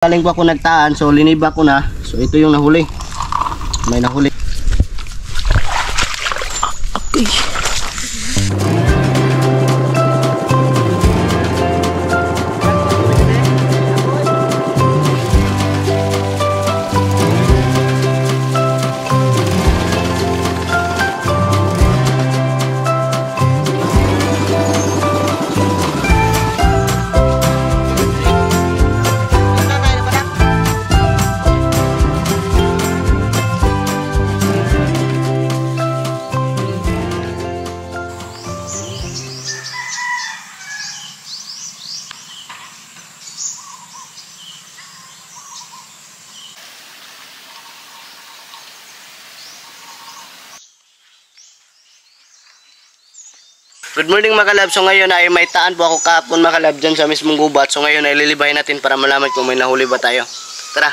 Galing pa ako nagtaan, so liniba ko na. So ito yung nahuli. May nahuli. Okay. Good morning mga kalab. So ngayon ay may taan po ako kahapon mga kalab dyan sa mismong gubat. So ngayon ay lilibahin natin para malaman kung may nahuli ba tayo. Tara.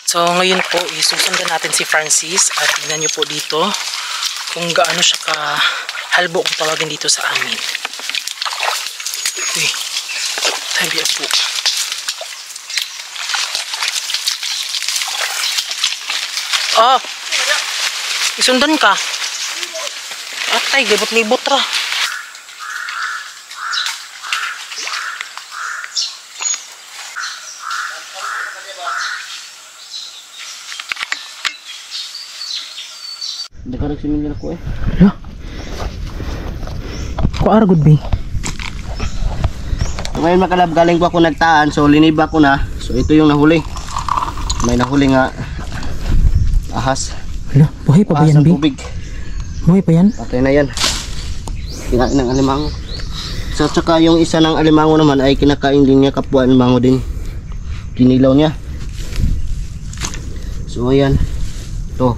So ngayon po isusundan natin si Francis at tingnan nyo po dito kung gaano siya kahalbo kung tawagin dito sa amin. Uy, tabi po. Oh, isundan ka. Atay, libot-libot ra. Hindi ka nagsimingin ako eh. Hala. Kuara good be. So ngayon mga kalab, galing pa ako nagtaan, so liniba ko na. So ito yung nahuli. May nahuli nga ahas. Hala, buhay pa ba yan, Bi? Buhay pa yan? Patay na yan. Kinain ng alimango. So tsaka yung isa ng alimango naman ay kinakain din niya, kapwa alimango din. Kinilaw niya. So ayan. Ito.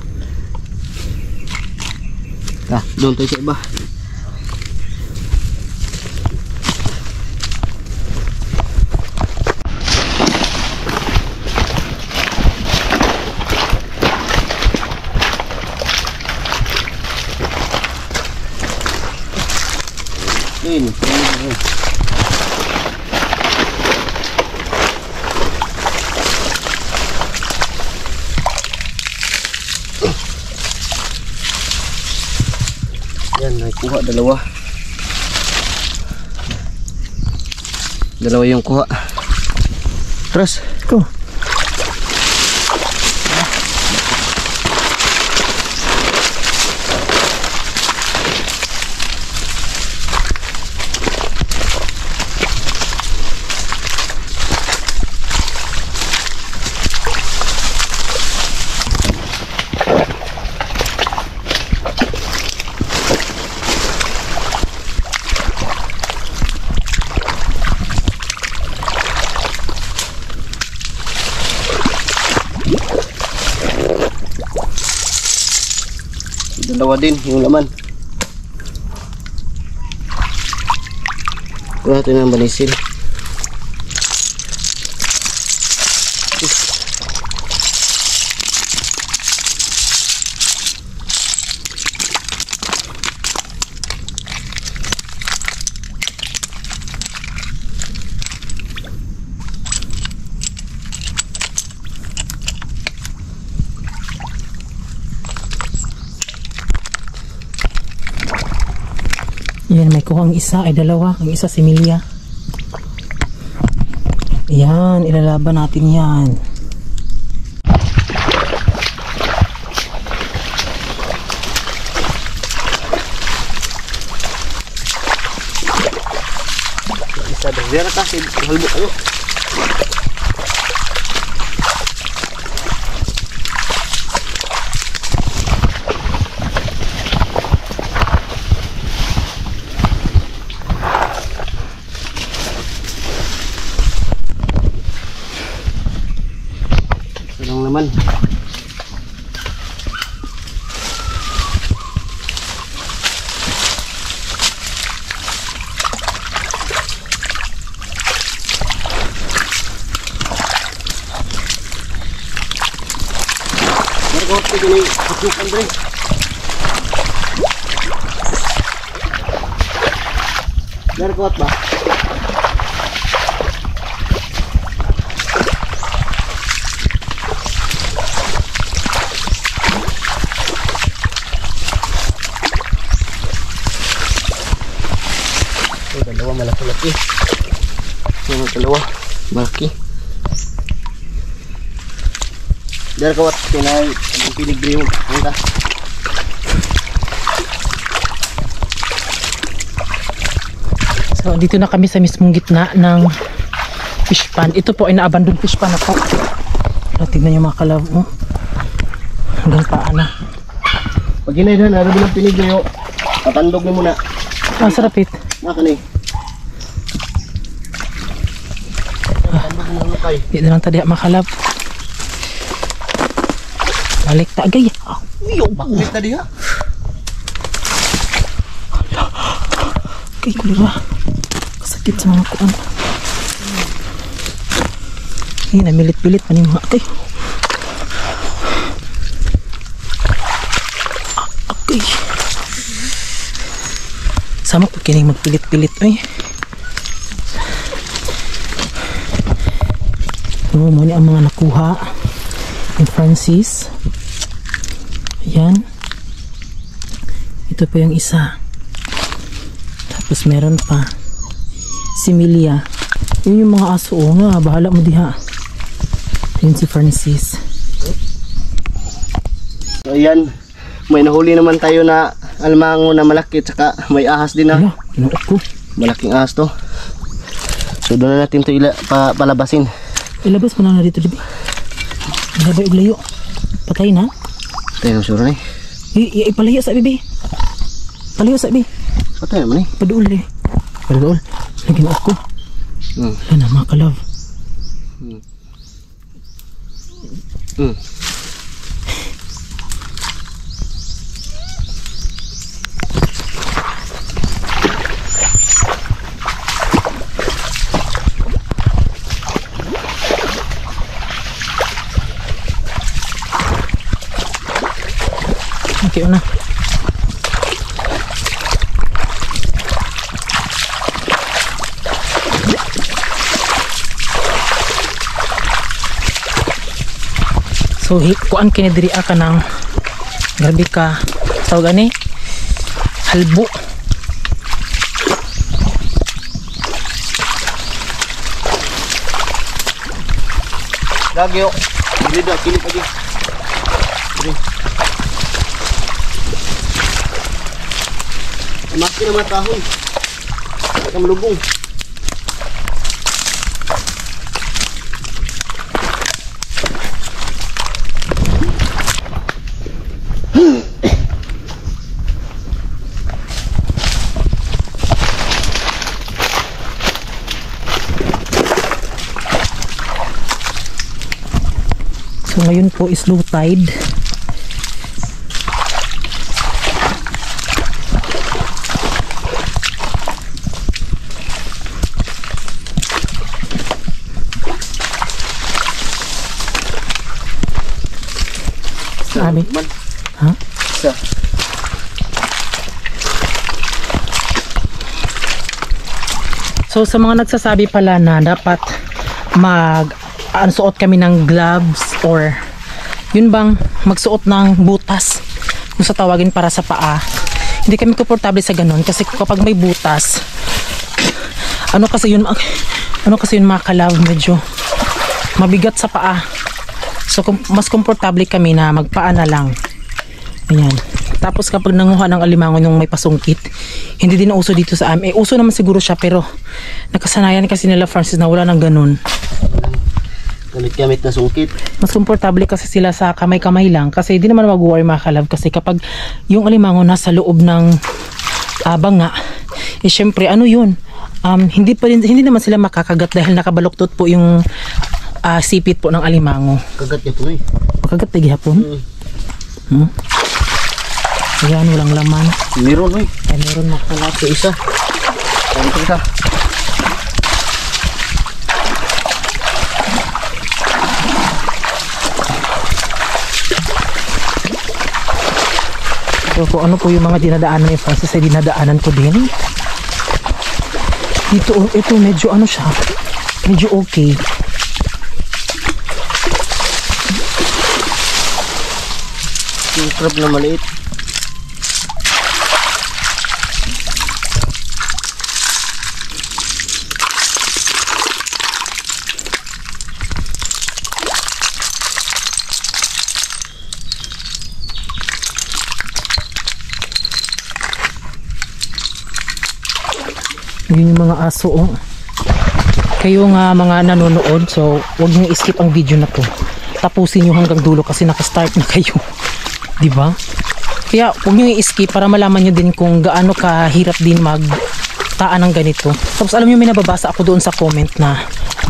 Doon tayo sa iba. Yan, nakuha dalawa. Dalawa yung kuha. Terus, ko. dalawa din yung laman. Kuha natin ng banisil. Yan, may kuha ang isa ay dalawa, ang isa si Milia. Yan, ilalaban natin yan. Isa dah kasi halbok ayo. Naman Margot ini pasukan, Bre. Dari kuat ba? Oh, dalawa malaki-laki. Yung dalawa malaki. Dari kuat pinay ang piligrim. Anda. So dito na kami sa mismong gitna ng fish pond. Ito po ay na-abandon fish pond ako. Tignan nyo mga kalab mo. Hanggang paan na. Pag hinaydan, ano bilang piligrim? Patandog ni muna. Ah, sarapit. Nakani. Patandog ni muna kay. Di na lang tadi mga kalab. Balik tagay. Bakit tadi ha? Kay kulira. Kasakit sa mga kuan. Ay, namilit-pilit pa ni mga kay. Okay. Sama ko kining magpilit-pilit ay. Oh, mo ni ang mga nakuha ni Francis. Ayan. Ito pa yung isa. Tapos meron pa si Milia. Yun yung mga aso. Oh, nga, bahala mo diha. Yun si Francis. So ayan, may nahuli naman tayo na alimango na malaki, tsaka may ahas din na. Ano? Kinuot ko. Malaking ahas to. So doon na natin ito palabasin. Ilabas mo na dito, dibi. Ilabay og layo. Patay na. Tayo na sure na eh. Ipalayo sa bibi. Palayo sa bibi. Patay naman eh. Paduol eh. Paduol. Kinuot ko. Wala na mga kalab. Okay na. So kuan kini diri ka ng grabe ka tawag ani halbo. Gagyo. Kilid na, kilid lagi. Maski na matahon. Ito malubong. So ngayon po is low tide. Sabi. Ha? Isa. So sa mga nagsasabi pala na dapat suot kami ng gloves or yun bang magsuot ng butas kung sa tawagin para sa paa, hindi kami komportable sa ganun kasi kapag may butas ano kasi yun mga kalab, medyo mabigat sa paa. So mas komportable kami na magpaa na lang. Ayan. Tapos kapag nanguha ng alimango yung may pasungkit, hindi din uso dito sa amin. Uso naman siguro siya pero nakasanayan kasi nila Francis na wala ng ganun. Gamit na sungkit. Mas komportable kasi sila sa kamay-kamay lang kasi hindi naman mag-worry mga kalab kasi kapag yung alimango nasa loob ng banga, syempre ano yun, hindi naman sila makakagat dahil nakabaluktot po yung sipit po ng alimango. Kagat niya po eh. Makagat na gihapon? Ayan, walang laman. Meron eh. Ay, meron mga kalab. Ito isa. Ito isa. So kung ano po yung mga dinadaanan ni Francis ay dinadaanan ko din. Dito, oh, ito medyo ano siya. Medyo okay. Yung crab na maliit. Yun yung mga aso, oh. Kayo nga mga nanonood, so huwag nyo i-skip ang video na to. Tapusin nyo hanggang dulo kasi nakastart na kayo. Diba? Kaya huwag nyo i-skip para malaman nyo din kung gaano kahirap din magtaan ng ganito. Tapos alam nyo, may nababasa ako doon sa comment na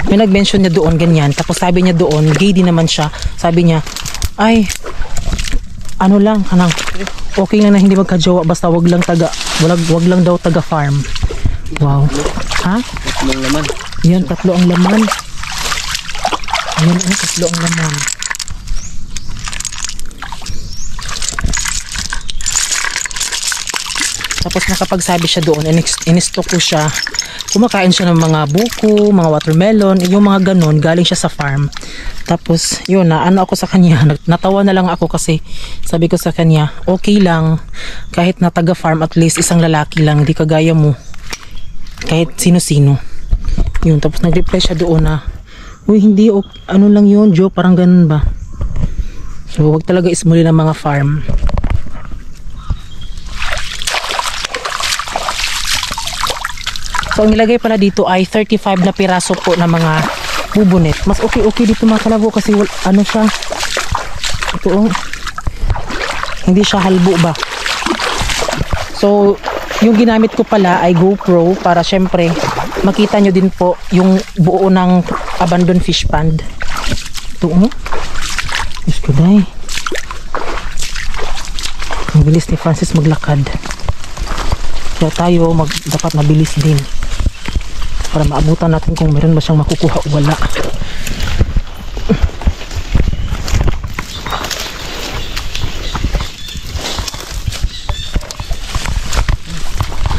may nag-mention niya doon ganyan. Tapos sabi niya doon, gay din naman siya. Sabi niya, ay, ano lang, kanang, okay lang na hindi magka-jowa basta wag lang daw taga farm. Wow. Ha? Tatlong laman. Yan, 3 ang laman. Yan, 3 ang laman. Tapos nakapagsabi siya doon, in-stock ko siya. Kumakain siya ng mga buko, mga watermelon, yung mga ganon, galing siya sa farm. Tapos, yun, ano ako sa kanya, natawa na lang ako kasi sabi ko sa kanya, okay lang, kahit na taga-farm, at least isang lalaki lang, hindi kagaya mo. Kahit sino-sino. Yun, tapos nag-reply siya doon na, uy, hindi, ano lang yun, Joe, parang ganun ba? So, wag talaga ismuli ng mga farm. So, ang nilagay pala dito ay 35 na piraso po na mga bubunet. Mas okay dito mga kalabo kasi ano siya, ito, oh, hindi siya halbo ba? So, yung ginamit ko pala ay GoPro para syempre makita nyo din po yung buo ng abandoned fish pond. Ito, oh. Diyos ko, day. Ang bilis ni Francis maglakad. Kaya tayo dapat mabilis din para maabutan natin kung meron ba siyang makukuha o wala.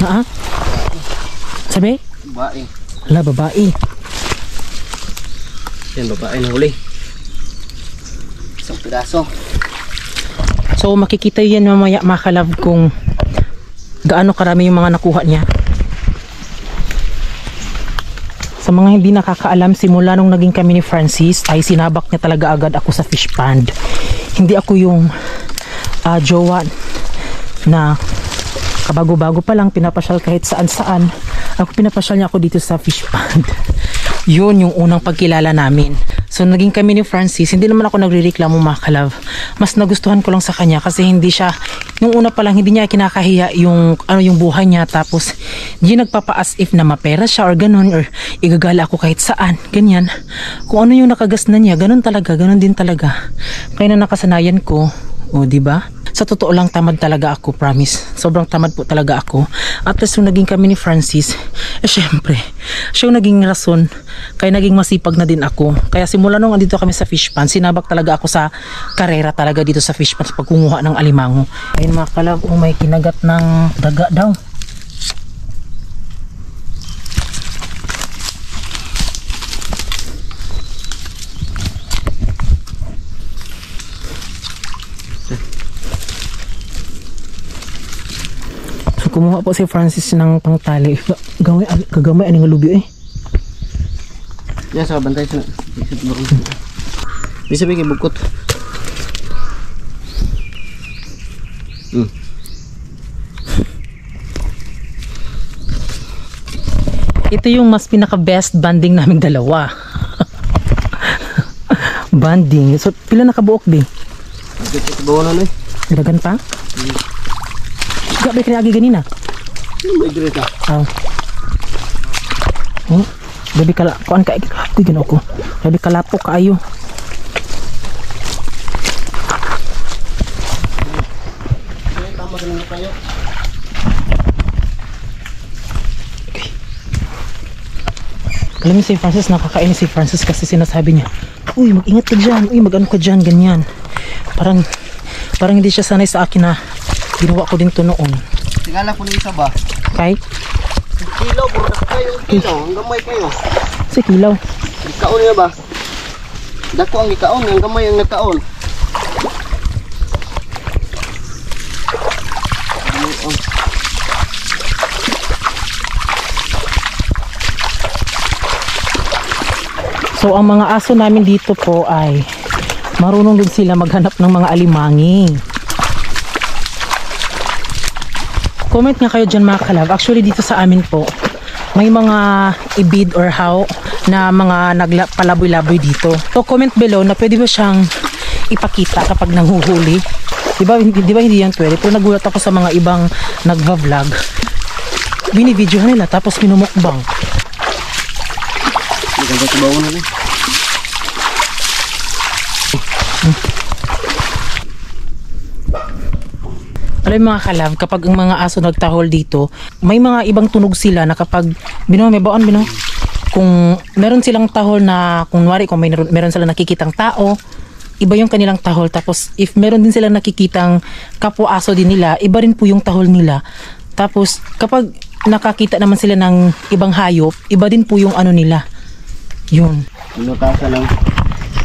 Ha? Sabi? Babae. Wala, babae. Yan, babae na huli. Isang piraso. So makikita yan mamaya mga kalab kung gaano karami yung mga nakuha niya. Sa mga hindi nakakaalam, simula nung naging kami ni Francis ay sinabak niya talaga agad ako sa fish pond. Hindi ako yung jowa na kabago-bago pa lang pinapasyal kahit saan-saan. Ako pinapasyal niya ako dito sa fish pond. Yun yung unang pagkilala namin. So naging kami ni Francis, hindi naman ako nagrereklamo mga kalab. Mas nagustuhan ko lang sa kanya kasi hindi siya, nung una pa lang hindi niya kinakahiya yung yung buhay niya, tapos hindi nagpapa-as if na mapera siya or ganun, or igagala ako kahit saan, ganyan. Kung ano yung nakagas na niya, ganun talaga, ganun din talaga. Kaya na nakasanayan ko, o di ba? Sa totoo lang, tamad talaga ako, promise. Sobrang tamad po talaga ako. At least nung naging kami ni Francis, syempre, siya yung naging rason. Kaya naging masipag na din ako. Kaya simula nung andito kami sa fish pond, sinabak talaga ako sa karera talaga dito sa fish pond sa pagkunguha ng alimango. Ayun mga kalab, may kinagat ng daga daw. Kumuha po si Francis ng pangtali. Kagamay aning lubi eh. Yan, sa bantay sa bisa bigay bukot. Ito yung mas pinaka best banding naming dalawa. Banding. So pila nakabuok din? Dito bawa na eh. Dagan pa? Gabi kaya agi ganina. May direta. Oh. Oh, gabi kala kuan ka gino ko. Gabi kalapok kaayo. Tama din kayo. Okay. Alam niyo si Francis, nakakain si Francis kasi sinasabi niya, uy, mag-ingat ka dyan, uy, mag-ano ka dyan, ganyan. Parang hindi siya sanay sa akin na ginawa ko din to noon. Tingala po ng isa ba? Okay? Kilo, puro kayong kilaw, ang gamay kayo. Sa kilaw. Ikaon niya ba? Dako ang ikaon, ang gamay ang nakaon. So ang mga aso namin dito po ay marunong din sila maghanap ng mga alimangi. Comment nga kayo dyan mga kalab. Actually dito sa amin po may mga ibid or how na mga nagpalaboy-laboy dito. So comment below na pwede ba siyang ipakita kapag nanghuhuli. Diba hindi yan pwede? Pero nagulat ako sa mga ibang nagva-vlog. Binividyohan nila tapos minumukbang. Maganda sa bawon na. Alam mga kalab, kapag ang mga aso nagtahol dito, may mga ibang tunog sila na kapag may baon, kung meron silang tahol na, kung meron silang nakikitang tao, iba yung kanilang tahol. Tapos if meron din silang nakikitang kapwa aso din nila, iba rin po yung tahol nila. Tapos kapag nakakita naman sila ng ibang hayop, iba din po yung ano nila. Yun. Inukasa lang.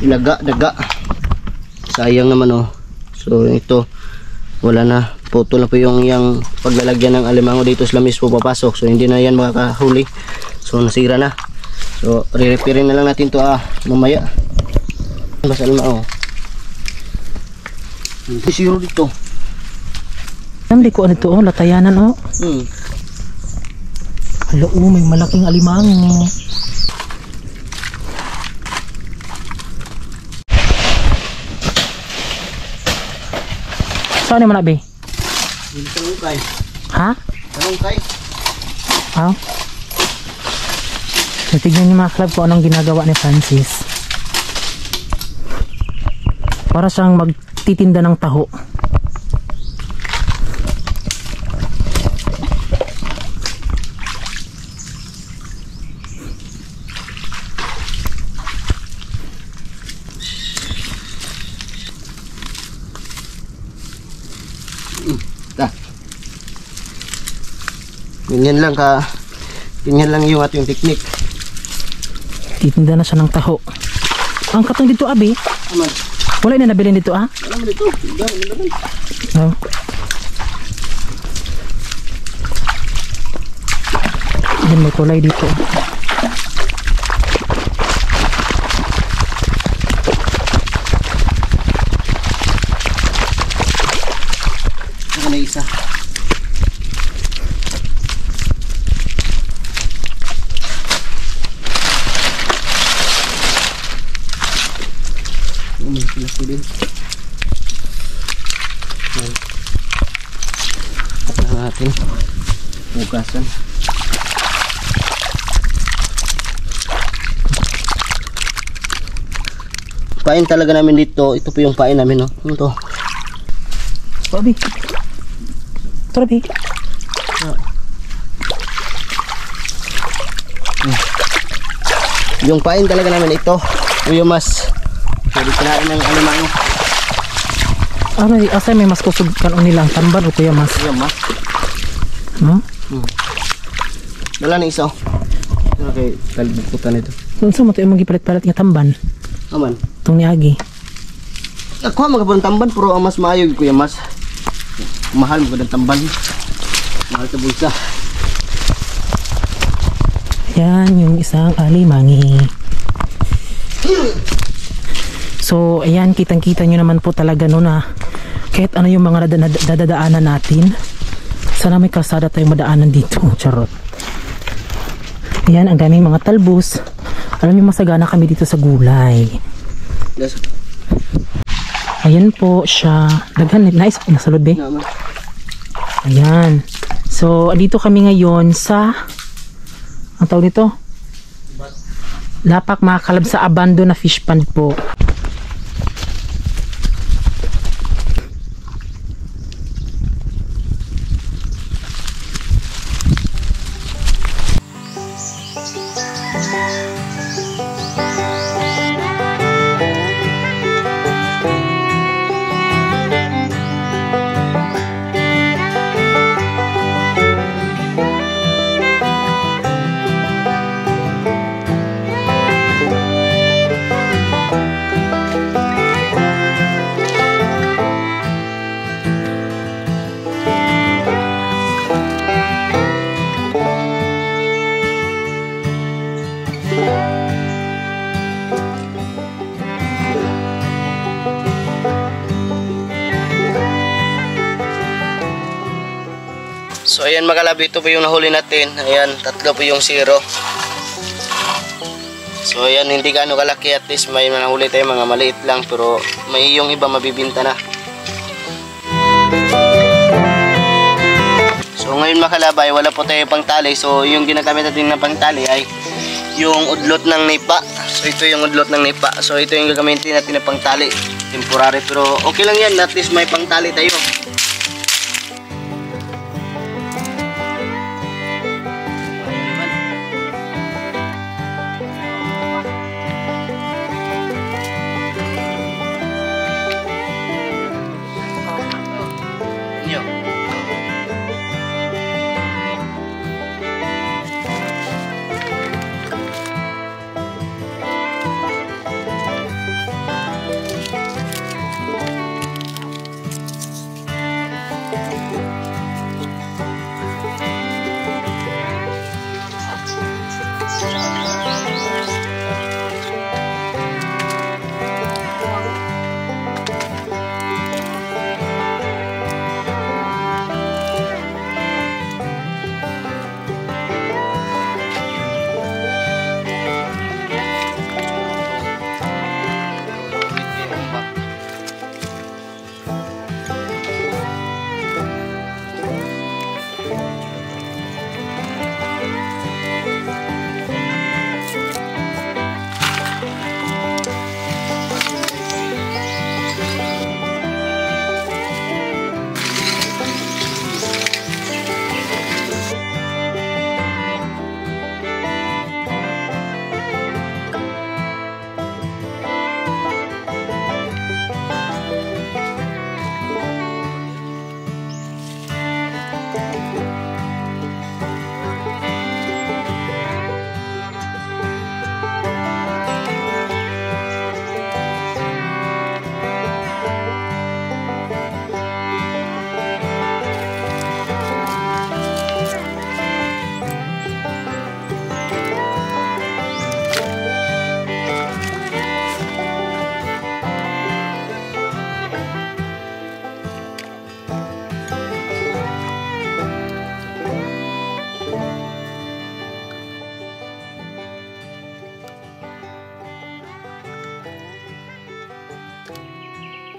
Daga. Sayang naman oh. So ito, wala na. Puto na po yung paglalagyan ng alimango dito sa lamis po papasok. So hindi na yan makakahuli. So nasira na. So re-repairin na lang natin to mamaya. Basta alimango. Hindi siro dito. Namli ko ano ito latayanan Hala may malaking alimango. Saan naman nabi? Talungkay. Ha? Talungkay. So, tignan niyo mga club kung anong ginagawa ni Francis. Para siyang magtitinda ng taho. Ganyan lang yung ating technique. Titinda na siya ng taho. Ang katong dito abi. Aman. Wala na nabilin dito Alam mo dito. No. Yan may kulay dito. Saka na isa. Sila din. At natin bukasan. Pain talaga namin dito. Ito po yung pain namin, no? Ito. Tobi. Tobi. Yung pain talaga namin ito. Yung mas pwede kinain ng alimango. Asa may mas kusog kanon nilang tamban o kuya mas? Yung mas. No? Wala na isa. Okay, talbukutan ito. Kung sa mo tayo magipalit-palit nga tamban? Aman. Itong niagi. Ako magkapalang tamban pero ang mas maayog kuya mas. Mahal mo ng tamban. Mahal sa bulsa. Yan yung isang alimangi. So ayan, kitang-kita nyo naman po talaga no na kahit ano yung mga dadadaanan natin, sana may kalsada tayong madaanan dito. Charot. Ayan, ang daming mga talbos. Alam nyo, masagana kami dito sa gulay. Yes. Ayan po siya. Daghan, nice. Nasalod be. Ayan. So, dito kami ngayon sa ang tawag nito? Lapak mga kalab sa abandon na fish pond po. So ayan mga kalab, ito po yung nahuli natin. Ayan, 3 po yung 0. So ayan, hindi gaano kalaki, at least may nahuli tayo mga maliit lang, pero may yung iba mabibinta na. So ngayon mga kalab ay wala po tayo pang tali. So yung ginagamit natin na pang tali ay yung udlot ng nipa. So ito yung udlot ng nipa. So ito yung gagamitin natin na pang tali. Temporary, pero okay lang yan, at least may pang tali tayo.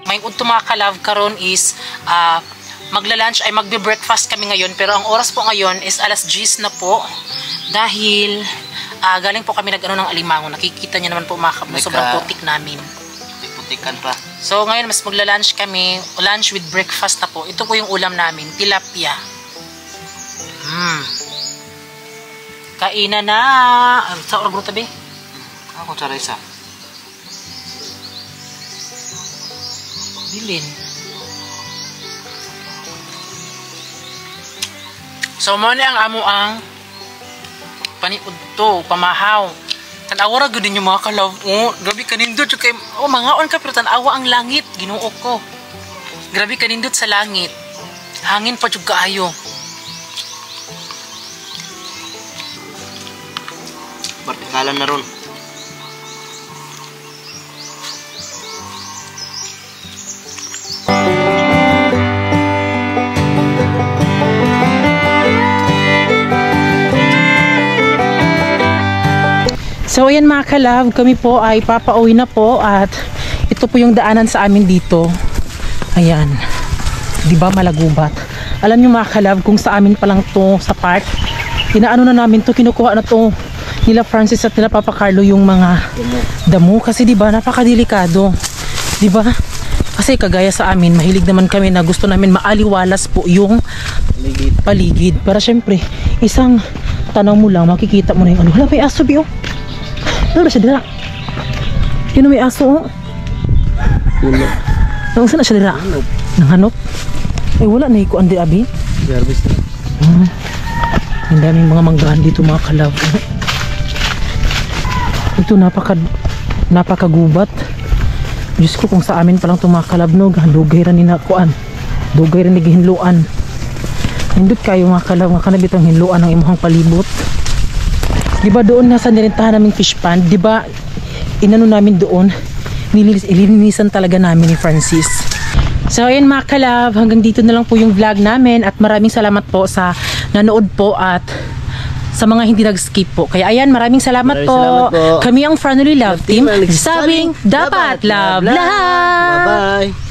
May udto mga kalab karon is magla-lunch ay magbe-breakfast kami ngayon, pero ang oras po ngayon is alas 10 na po dahil galing po kami nag-ano ng alimango. Nakikita niyo naman po mga kalab, sobrang putik namin. Putikan pa. So ngayon mas magla-lunch kami, lunch with breakfast na po. Ito po yung ulam namin, tilapia. Kainan na. Sa orag tabi. Ako sa isa. Bilin. So mo na ang amo ang paniud to, pamahaw. Tan-awa ra gud ninyo mga kalab. Oh, grabe kanindot kay mangaon ka pero tan-awa ang langit, Ginoo ko. Grabe kanindot sa langit. Hangin pa jud kaayo. Vertikalan na ron. So ayan mga kalab, kami po ay papauwi na po at ito po yung daanan sa amin dito. Ayan. 'Di ba malagubat? Alam niyo mga kalab, kung sa amin pa lang to sa park, inaano na namin to, kinukuha na to nila Francis at nila Papa Carlo yung mga damo kasi 'di ba napakadelikado. 'Di ba? Kasi kagaya sa amin, mahilig naman kami na gusto namin maaliwalas po yung paligid. Para syempre, isang tanaw mo lang, makikita mo na yung ano. Wala, may aso biyo. Ano siya dira? Yun may aso. Pulo. Nang saan na siya dira? Nanghanop. Ay wala na ikuan di abi. Service na. Ang daming mga manggahan dito mga kalab. Ito napakagubat. Diyos ko, kung sa amin palang tumakalabnog, dugay rin ni nakuan. Dugay rin ni gihinluan. Hindot kayo mga kalab, nga kanabit ang hinluan ng imuhang palibot. Diba doon nga sa nirintahan naming fish pond, diba inano namin doon, nilinisan talaga namin ni Francis. So ayun mga kalab, hanggang dito na lang po yung vlog namin at maraming salamat po sa nanood po at sa mga hindi nag-skip po. Kaya ayan, maraming salamat, Maraming po. salamat po. Kami ang Friendly Love Team. Team, Sabing dapat love, love. Bye-bye.